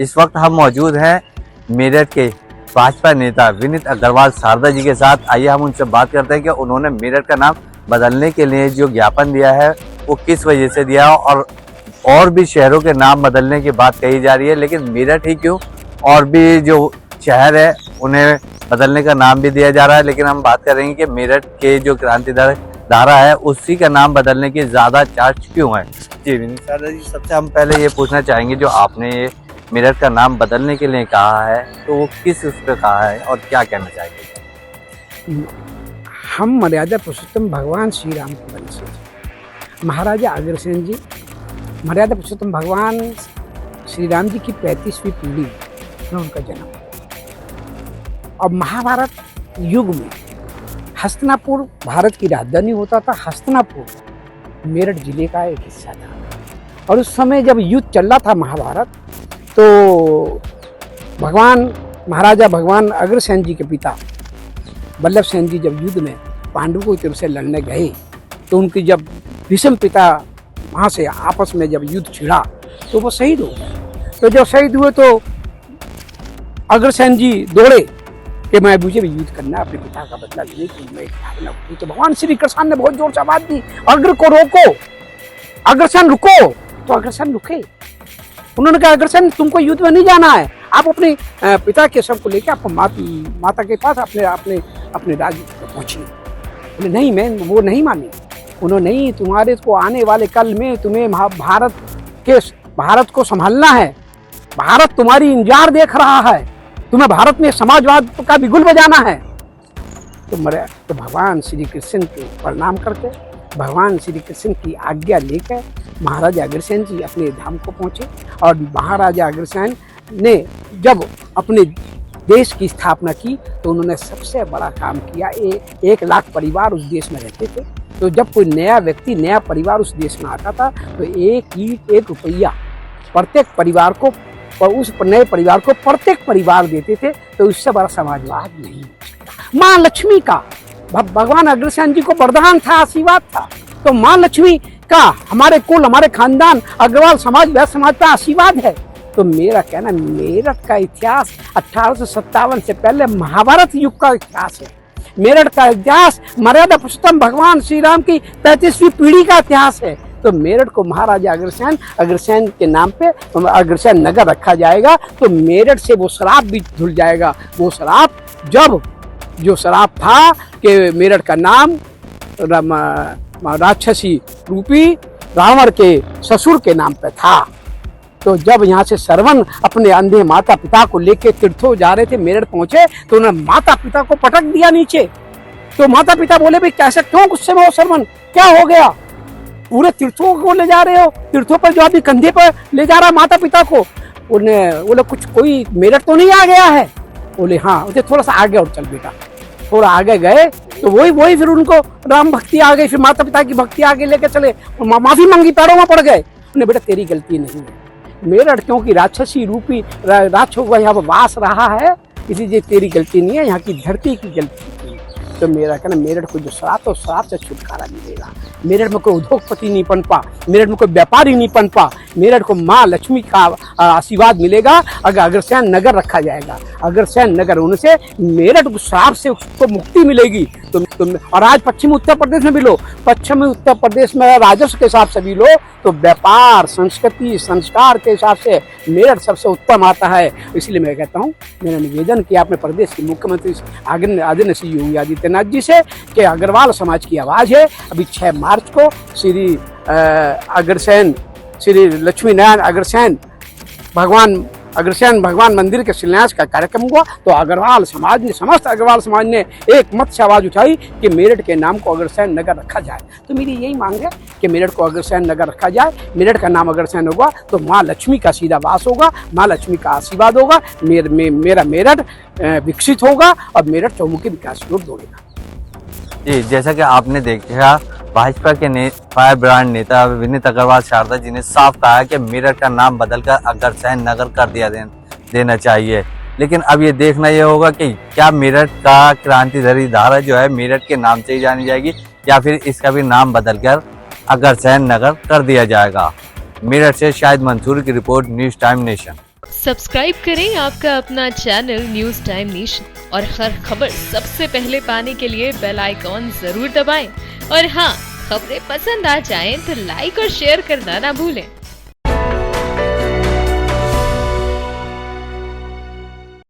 इस वक्त हम मौजूद हैं मेरठ के भाजपा नेता विनीत अग्रवाल शारदा जी के साथ। आइए हम उनसे बात करते हैं कि उन्होंने मेरठ का नाम बदलने के लिए जो ज्ञापन दिया है वो किस वजह से दिया, और भी शहरों के नाम बदलने की बात कही जा रही है, लेकिन मेरठ ही क्यों, और भी जो शहर है उन्हें बदलने का नाम भी दिया जा रहा है। लेकिन हम बात करेंगे कि मेरठ के जो क्रांति धारा है उसी का नाम बदलने की ज़्यादा चार्ज क्यों है। जी विनीत शारदा जी, सबसे हम पहले ये पूछना चाहेंगे, जो आपने ये मेरठ का नाम बदलने के लिए कहा है तो वो किस उस पर कहा है और क्या कहना चाहेंगे? हम मर्यादा पुरुषोत्तम भगवान श्री राम के वंश हैं। महाराजा अग्रसेन जी मर्यादा पुरुषोत्तम भगवान श्री राम जी की 35वीं पीढ़ी में उनका जन्म। और महाभारत युग में हस्तिनापुर भारत की राजधानी होता था। हस्तिनापुर मेरठ जिले का एक हिस्सा था। और उस समय जब युद्ध चल रहा था महाभारत, तो महाराजा भगवान अग्रसेन जी के पिता बल्लभ सेन जी जब युद्ध में पांडवों की तरफ से लड़ने गए, तो उनके जब भीष्म पिता वहाँ से आपस में जब युद्ध छिड़ा तो वो शहीद हो गए। तो जब शहीद हुए तो अग्रसेन जी दौड़े कि मुझे भी युद्ध करना है, अपने पिता का बदला लेने की मैं भावना हुई। तो भगवान श्री कृष्ण ने बहुत जोर से आवाज दी, अग्र को रोको, अग्रसेन रुको। तो अग्रसेन रुके। उन्होंने कहा अग्रसेन तुमको युद्ध में नहीं जाना है, आप अपने पिता के शव को लेकर आप माता के पास अपने राज्य पहुंचिए। बोले नहीं, मैं वो नहीं मानी। उन्होंने नहीं, तुम्हारे को आने वाले कल में तुम्हें भारत को संभालना है, भारत तुम्हारी इंतजार देख रहा है, तुम्हें भारत में समाजवाद का बिगुल बजाना है। तो भगवान श्री कृष्ण को प्रणाम करके, भगवान श्री कृष्ण की आज्ञा लेकर महाराजा अग्रसेन जी अपने धाम को पहुंचे। और महाराजा अग्रसेन ने जब अपने देश की स्थापना की तो उन्होंने सबसे बड़ा काम किया। 1 लाख परिवार उस देश में रहते थे। तो जब कोई नया व्यक्ति, नया परिवार उस देश में आता था तो 1 रुपया प्रत्येक परिवार को, और उस नए परिवार को प्रत्येक परिवार देते थे। तो इससे बड़ा समाजवाद नहीं हो सकता। माँ लक्ष्मी का भगवान अग्रसेन जी को वरदान था, आशीर्वाद था। तो माँ लक्ष्मी का हमारे कुल, हमारे खानदान, अग्रवाल समाज, वैश्य समाज का आशीर्वाद है। तो मेरा कहना, मेरठ का इतिहास 1857 से पहले महाभारत युग का इतिहास है। मेरठ का इतिहास मर्यादा पुरुषोत्तम भगवान श्री राम की 35वीं पीढ़ी का इतिहास है। तो मेरठ को महाराजा अग्रसेन के नाम पे अग्रसेन नगर रखा जाएगा। तो मेरठ से वो शराब भी धुल जाएगा। वो शराब, जब जो शराब था कि मेरठ का नाम राक्षसी रूपी रावण के ससुर के नाम पे था। तो जब यहाँ से श्रवण अपने अंधे माता पिता को लेके तीर्थों जा रहे थे, मेरठ पहुंचे तो उन्होंने माता पिता को पटक दिया नीचे। तो माता पिता बोले भाई कैसे, क्यों गुस्से में हो श्रवण, क्या हो गया, पूरे तीर्थों को ले जा रहे हो, तीर्थों पर जो अभी कंधे पर ले जा रहा माता पिता को। उन्हें बोले कुछ कोई मेरठ तो नहीं आ गया है? बोले हाँ। उसे थोड़ा सा आगे और चल बेटा। थोड़ा आगे गए तो वही फिर उनको राम भक्ति आ गई, फिर माता पिता की भक्ति आगे लेके चले, माफी मांगी, पैरों में पड़ गए। उन्हें बेटा तेरी गलती नहीं है, मेरठ क्योंकि राक्षसी रूपी राक्षसों का यहाँ पर वास रहा है, इसीलिए तेरी गलती नहीं है, यहाँ की धरती की गलती है। तो मेरा कहना, मेरठ को जो श्राप, तो श्राप से छुटकारा मिलेगा। मेरठ में कोई उद्योगपति नहीं पनपा, मेरठ में कोई व्यापारी नहीं पनपा, मेरठ को माँ लक्ष्मी का आशीर्वाद मिलेगा अगर अग्रसेन नगर रखा जाएगा। अग्रसेन नगर होने से मेरठ श्राप से उसको मुक्ति मिलेगी। और आज पश्चिमी उत्तर प्रदेश में भी लो, पश्चिमी उत्तर प्रदेश में राजस्व के हिसाब से भी लो, तो व्यापार, संस्कृति, संस्कार के हिसाब से मेरठ सबसे उत्तम आता है। इसलिए मैं कहता हूँ, मेरा निवेदन किया अपने प्रदेश के मुख्यमंत्री आदरणीय श्री योगी आदित्यनाथ जी से कि अग्रवाल समाज की आवाज़ है। अभी 6 मार्च को श्री अग्रसेन, श्री लक्ष्मी नारायण अग्रसेन भगवान मंदिर के शिलान्यास का कार्यक्रम हुआ। तो अग्रवाल समाज ने, समस्त अग्रवाल समाज ने एक मत से आवाज़ उठाई कि मेरठ के नाम को अग्रसेन नगर रखा जाए। तो मेरी यही मांग है कि मेरठ को अग्रसेन नगर रखा जाए। मेरठ का नाम अग्रसेन होगा तो माँ लक्ष्मी का सीधा वास होगा, माँ लक्ष्मी का आशीर्वाद होगा, मेरा मेरठ विकसित होगा और मेरठ चौमुखी विकास की ओर दौड़ेगा। जी, जैसा कि आपने देखा, भाजपा के फायर ब्रांड नेता विनीत अग्रवाल शारदा जी ने साफ कहा कि मेरठ का नाम बदलकर अग्रसेन नगर कर देना चाहिए। लेकिन अब ये देखना ये होगा कि क्या मेरठ का क्रांति धारा जो है मेरठ के नाम से ही जानी जाएगी या फिर इसका भी नाम बदलकर अग्रसेन नगर कर दिया जाएगा। मेरठ से शाहिद मंसूर की report, news time nation. Subscribe करें आपका अपना चैनल न्यूज टाइम नेशन और हर खबर सबसे पहले पाने के लिए बेल आइकॉन जरूर दबाएं। और हाँ, खबरें पसंद आ जाएं तो लाइक और शेयर करना ना भूलें।